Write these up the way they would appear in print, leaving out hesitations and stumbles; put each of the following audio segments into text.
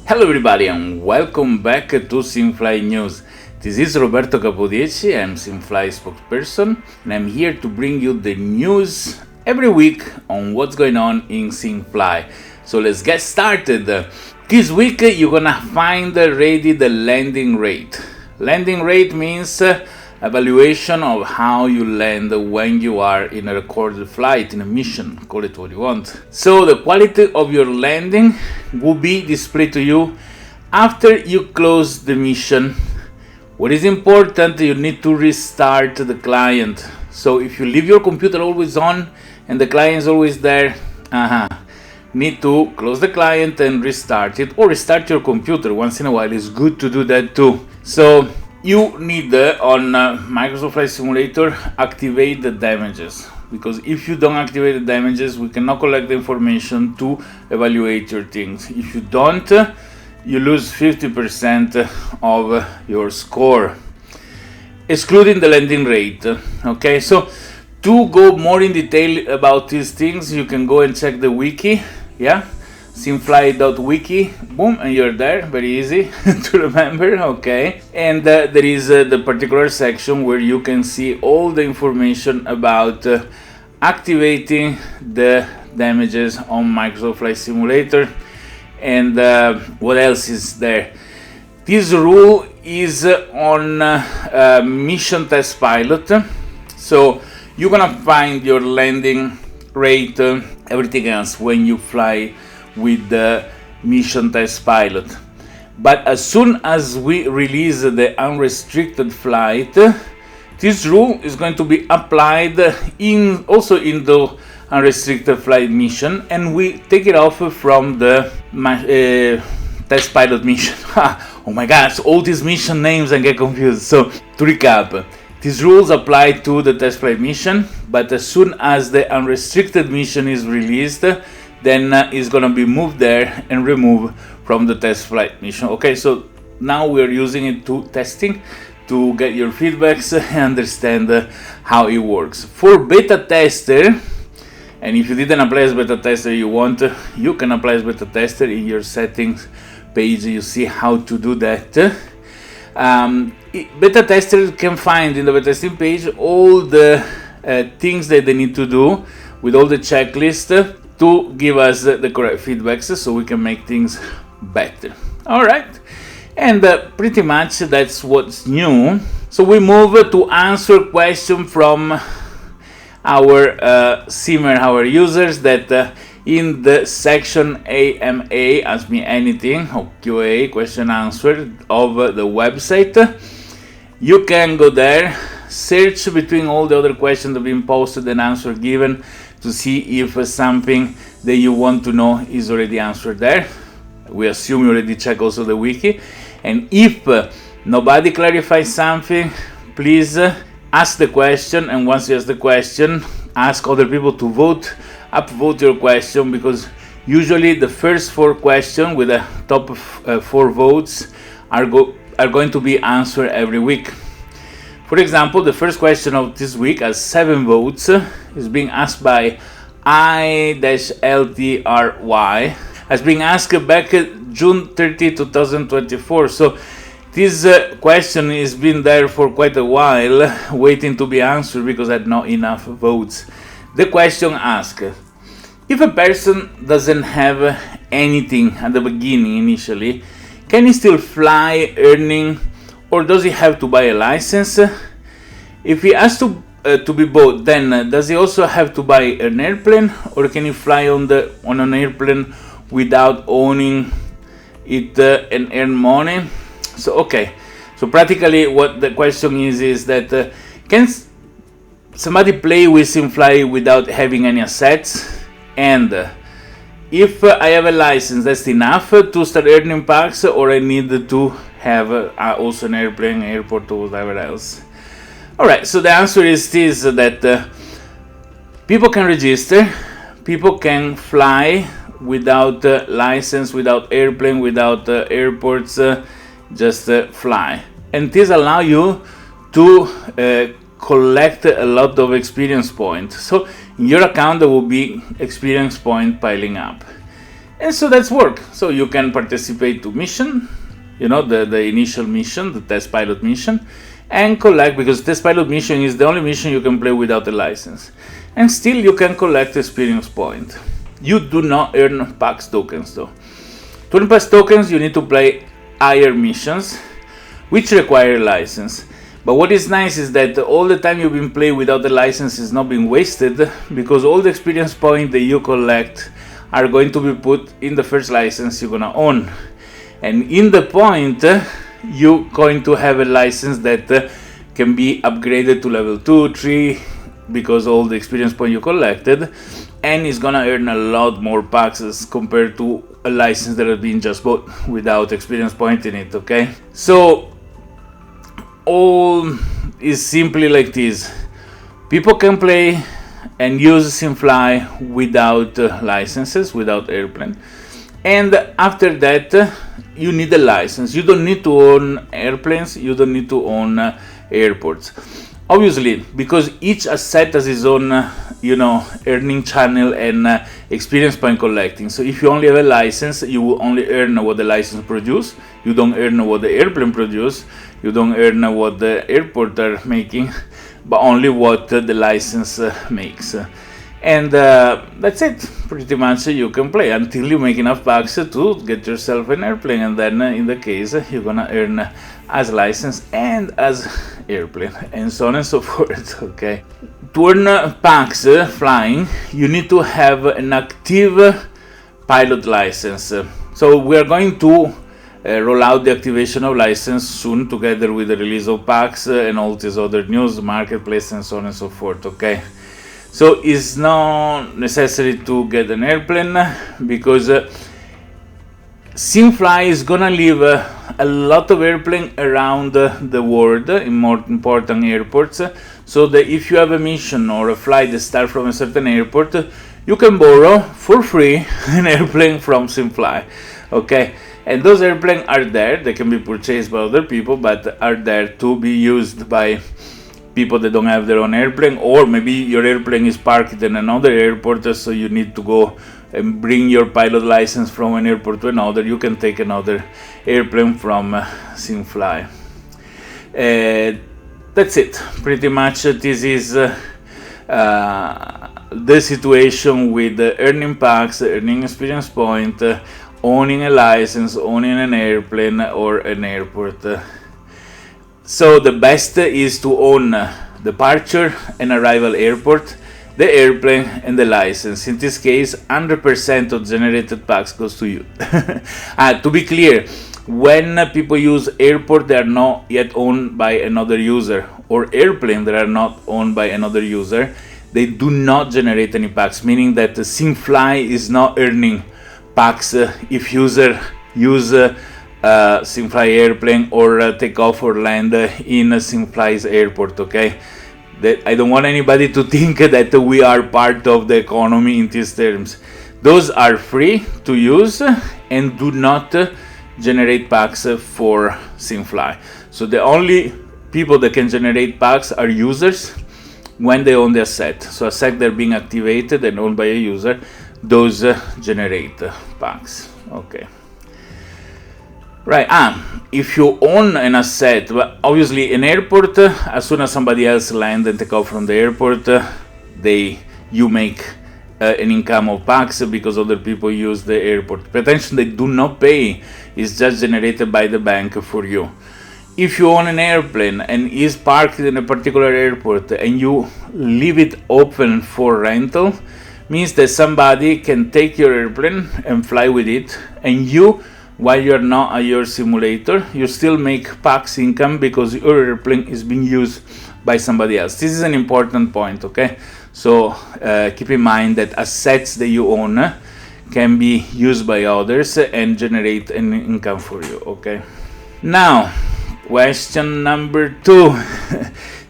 Hello everybody and welcome back to SimFly News. This is Roberto Capodieci, I'm SimFly spokesperson and I'm here to bring you the news every week on what's going on in SimFly. So let's get started. This week you're gonna find ready the landing rate. Landing rate means evaluation of how you land when you are in a recorded flight, in a mission, call it what you want. So the quality of your landing will be displayed to you after you close the mission. What is important, you need to restart the client. So if you leave your computer always on and the client is always there, need to close the client and restart it, or restart your computer once in a while. It's good to do that too. So you need on Microsoft Flight Simulator activate the damages, because if you don't activate the damages we cannot collect the information to evaluate your things. If you don't, you lose 50% of your score, excluding the landing rate. Okay, so to go more in detail about these things you can go and check the wiki, simfly.wiki, boom, and you're there. Very easy to remember. Okay, and there is the particular section where you can see all the information about activating the damages on Microsoft Flight Simulator. And what else is there? This rule is on mission test pilot, so you're gonna find your landing rate, everything else when you fly with the mission test pilot. But as soon as we release the unrestricted flight, this rule is going to be applied also in the unrestricted flight mission, and we take it off from the test pilot mission. Oh my gosh, all these mission names and get confused. So to recap, these rules apply to the test flight mission, but as soon as the unrestricted mission is released, then it's gonna be moved there and removed from the test flight mission. Okay, so now we're using it to testing, to get your feedbacks and understand how it works. For beta tester, and if you didn't apply as beta tester, you can apply as beta tester. In your settings page you see how to do that. Beta tester can find in the beta testing page all the things that they need to do with all the checklist to give us the correct feedbacks so we can make things better. Alright, and pretty much that's what's new. So we move to answer question from our simmer, our users, that in the section AMA, Ask Me Anything, or QA, question answer of the website. You can go there, search between all the other questions that have been posted and answer given to see if something that you want to know is already answered there. We assume you already check also the wiki, and if nobody clarifies something, please ask the question, and once you ask the question, ask other people to upvote your question, because usually the first 4 questions with the top 4 votes are going to be answered every week. For example, the first question of this week has 7 votes, is being asked by I-LTRY, has been asked back June 30, 2024. So this question has been there for quite a while, waiting to be answered because I had not enough votes. The question asks, if a person doesn't have anything at the beginning initially, can he still fly earning, or does he have to buy a license? If he has to be bought, then does he also have to buy an airplane, or can he fly on an airplane without owning it and earn money? So okay, so practically what the question is that can somebody play with SimFly without having any assets? And if I have a license, that's enough to start earning packs, or I need to have also an airplane, airport, or whatever else? Alright, so the answer is this, that people can register, people can fly without license, without airplane, without airports, just fly. And this allow you to collect a lot of experience points. So in your account there will be experience point piling up. And so that's work. So you can participate to mission, the initial mission, the test pilot mission, and collect, because test pilot mission is the only mission you can play without a license. And still you can collect experience point. You do not earn PAX tokens though. To earn PAX tokens, you need to play higher missions, which require a license. But what is nice is that all the time you've been playing without the license is not being wasted, because all the experience points that you collect are going to be put in the first license you're gonna own. And in the point, you're going to have a license that can be upgraded to level 2, 3, because all the experience points you collected, and is gonna earn a lot more PAXs compared to a license that has been just bought without experience point in it, okay? So all is simply like this. People can play and use SimFly without licenses, without airplane. And after that, you need a license. You don't need to own airplanes, you don't need to own airports. Obviously, because each asset has its own, earning channel and experience point collecting. So if you only have a license, you will only earn what the license produce. You don't earn what the airplane produce. You don't earn what the airport are making, but only what the license makes. And that's it. Pretty much you can play until you make enough bucks to get yourself an airplane, and then in the case you're gonna earn as license and as airplane, and so on and so forth. Okay. To earn PAX flying, you need to have an active pilot license. So we are going to roll out the activation of license soon, together with the release of PAX and all this other news, marketplace, and so on and so forth. Okay. So it's not necessary to get an airplane, because SimFly is gonna leave a lot of airplane around the world in more important airports, so that if you have a mission or a flight that starts from a certain airport, you can borrow for free an airplane from SimFly. Okay, and those airplanes are there. They can be purchased by other people, but are there to be used by people that don't have their own airplane, or maybe your airplane is parked in another airport, so you need to go and bring your pilot license from an airport to another. You can take another airplane from SimFly. That's it. Pretty much this is the situation with earning PAX, earning experience point, owning a license, owning an airplane or an airport. So the best is to own departure and arrival airport, the airplane, and the license. In this case, 100% of generated PAX goes to you. To be clear, when people use airport, they are not yet owned by another user, or airplane that are not owned by another user, they do not generate any PAX, meaning that the SimFly is not earning PAX if user use SimFly airplane or take off or land in SimFly's airport. Okay, that I don't want anybody to think that we are part of the economy in these terms. Those are free to use and do not generate PAX for SimFly. So the only people that can generate PAX are users when they own the asset. So asset that are being activated and owned by a user, those generate PAX. Okay. Right, if you own an asset, but obviously an airport, as soon as somebody else lands and take off from the airport, you make an income of PAX because other people use the airport. Potentially they do not pay, it's just generated by the bank for you. If you own an airplane and is parked in a particular airport and you leave it open for rental, means that somebody can take your airplane and fly with it, and you, while you're not at your simulator, you still make PAX income because your airplane is being used by somebody else. This is an important point, okay? So keep in mind that assets that you own can be used by others and generate an income for you, okay? Now, question number 2.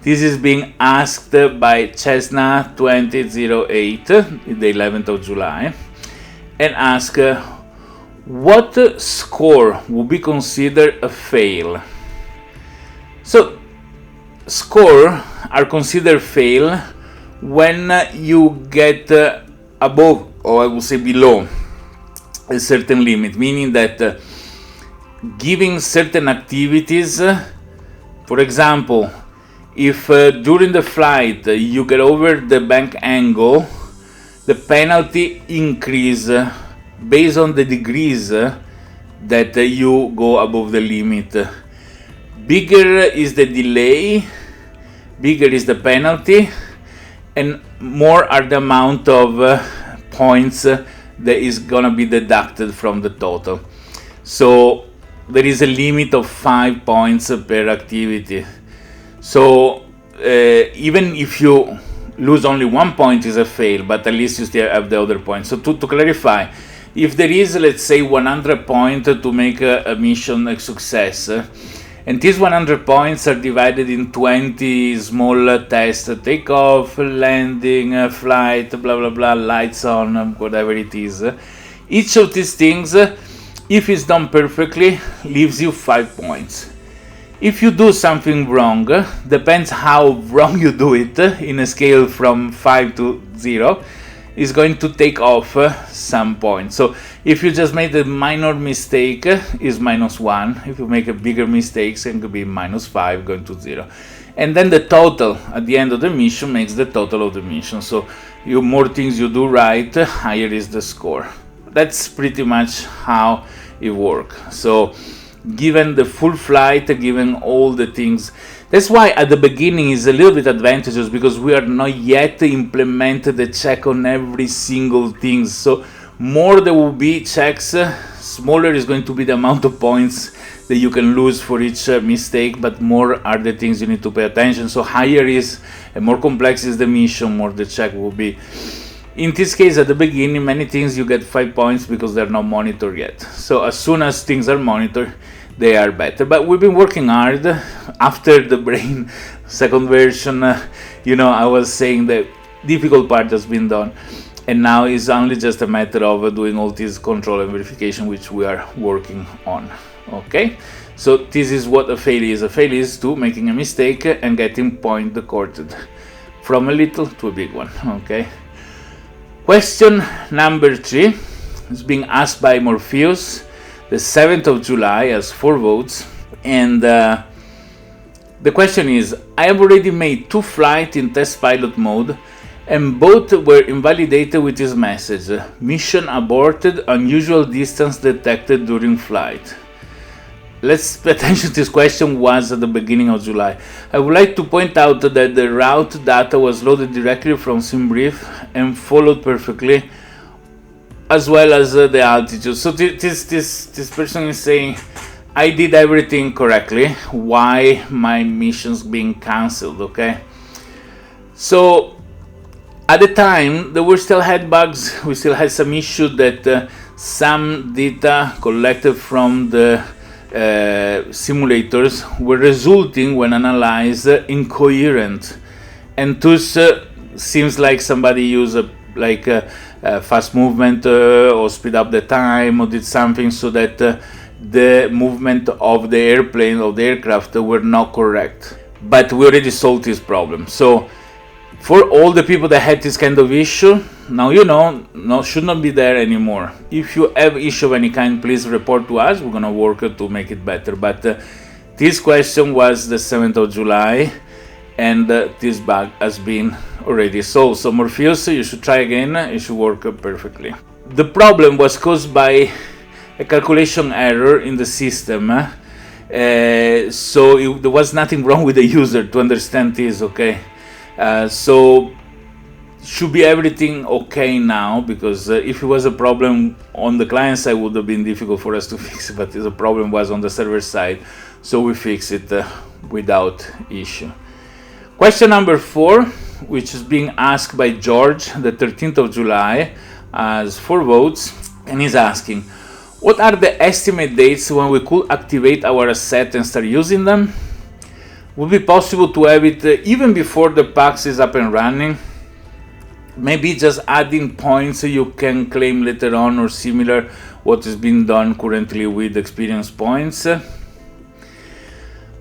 This is being asked by Cessna 2008, the 11th of July, and ask, what score would be considered a fail? So, score are considered fail when you get above, or I would say below, a certain limit, meaning that giving certain activities, for example, if during the flight you get over the bank angle, the penalty increase based on the degrees that you go above the limit. Bigger is the delay, bigger is the penalty, and more are the amount of points that is gonna be deducted from the total. So there is a limit of 5 points per activity. So even if you lose only 1 point is a fail, but at least you still have the other points. So to clarify, if there is, let's say, 100 points to make a mission a success, and these 100 points are divided in 20 small tests, takeoff, landing, flight, blah blah blah, lights on, whatever it is, each of these things, if it's done perfectly, leaves you 5 points. If you do something wrong, depends how wrong you do it, in a scale from 5 to 0, is going to take off some points. So if you just made a minor mistake, is -1. If you make a bigger mistake, it could be -5, going to 0. And then the total at the end of the mission makes the total of the mission. So more things you do right, higher is the score. That's pretty much how it works. So given the full flight, given all the things, that's why at the beginning is a little bit advantageous, because we are not yet implemented the check on every single thing. So more there will be checks, smaller is going to be the amount of points that you can lose for each mistake, but more are the things you need to pay attention. So higher is, and more complex is the mission, more the check will be. In this case, at the beginning, many things you get 5 points because they're not monitored yet. So as soon as things are monitored, they are better. But we've been working hard. After the brain second version, I was saying the difficult part has been done, and now it's only just a matter of doing all this control and verification, which we are working on. Okay, so this is what a fail is. A fail is to making a mistake and getting point decorded from a little to a big one. Okay. Question number 3 is being asked by Morpheus. The 7th of July has 4 votes, and the question is: I have already made 2 flights in test pilot mode, and both were invalidated with this message: mission aborted, unusual distance detected during flight. Let's pay attention. This question was at the beginning of July. I would like to point out that the route data was loaded directly from SimBrief and followed perfectly, as well as the altitude. So this person is saying, I did everything correctly. Why my mission's being cancelled? Okay. So at the time there were still had bugs. We still had some issue that some data collected from the simulators were resulting, when analyzed, incoherent, and thus seems like somebody used a fast movement or speed up the time or did something so that the movement of the airplane or the aircraft were not correct. But we already solved this problem. So for all the people that had this kind of issue, now should not be there anymore. If you have issue of any kind, please report to us. We're gonna work to make it better. But this question was the 7th of July, and this bug has been already solved. So Morpheus, you should try again. It should work perfectly. The problem was caused by a calculation error in the system. So there was nothing wrong with the user to understand this. Okay. So should be everything okay now, because if it was a problem on the client side, would have been difficult for us to fix it, but the problem was on the server side, so we fixed it without issue. Question number 4, which is being asked by George, the 13th of July, has 4 votes, and he's asking, what are the estimate dates when we could activate our asset and start using them? Would it be possible to have it even before the PAX is up and running? Maybe just adding points so you can claim later on, or similar what is being done currently with experience points.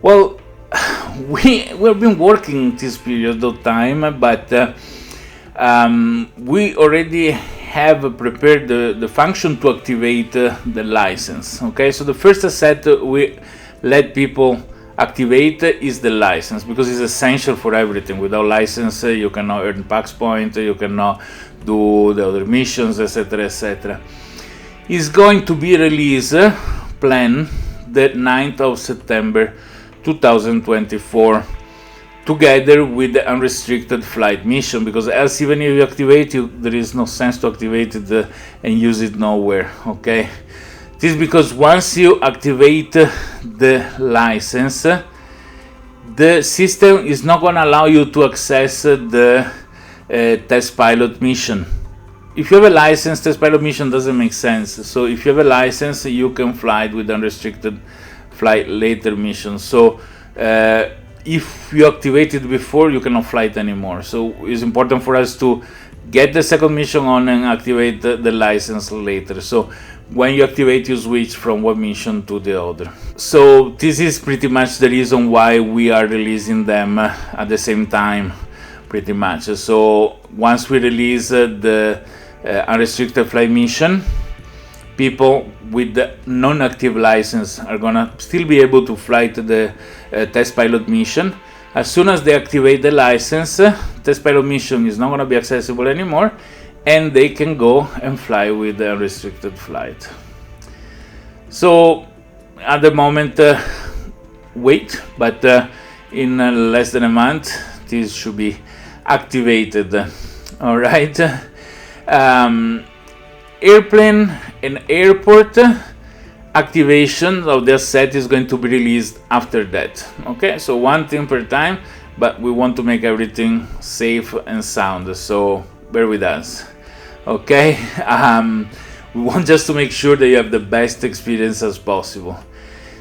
Well, we've been working this period of time, but we already have prepared the function to activate the license. Okay, so the first asset we let people activate is the license, because it's essential for everything. Without license you cannot earn PAX point, you cannot do the other missions, etc, etc. Is going to be released plan the 9th of September 2024, together with the unrestricted flight mission, because else even if you activate it, there is no sense to activate it and use it nowhere. Okay, this is because once you activate the license, the system is not going to allow you to access the test pilot mission. If you have a license, test pilot mission doesn't make sense. So if you have a license, you can fly it with unrestricted flight later mission. So if you activate it before, you cannot fly it anymore. So it's important for us to get the second mission on and activate the license later. So when you activate, you switch from one mission to the other. So this is pretty much the reason why we are releasing them at the same time, pretty much. So once we release the unrestricted flight mission, people with the non-active license are gonna still be able to fly to the test pilot mission. As soon as they activate the license, test pilot mission is not gonna be accessible anymore, and they can go and fly with the unrestricted flight. So at the moment, wait, but in less than a month, this should be activated. All right. Airplane and airport activation of the asset is going to be released after that. Okay, so one thing per time, but we want to make everything safe and sound, so bear with us. Okay, we want just to make sure that you have the best experience as possible.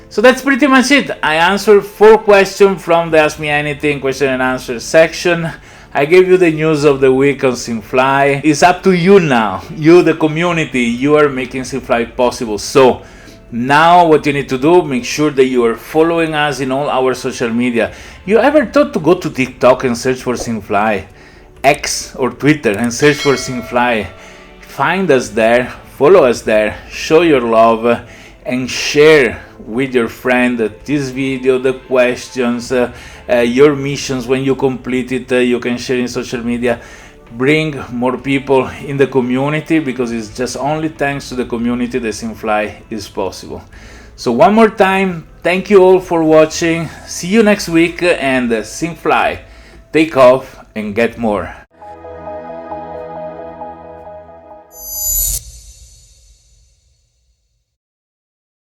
So that's pretty much it. I answered 4 questions from the Ask Me Anything question and answer section. I gave you the news of the week on SimFly. It's up to you now. You, the community, you are making SimFly possible. So now what you need to do, make sure that you are following us in all our social media. You ever thought to go to TikTok and search for SimFly? X or Twitter and search for SimFly? Find us there, follow us there, show your love, and share with your friend this video, the questions, your missions. When you complete it, you can share in social media. Bring more people in the community, because it's just only thanks to the community that SimFly is possible. So one more time, thank you all for watching. See you next week, and SimFly, take off and get more.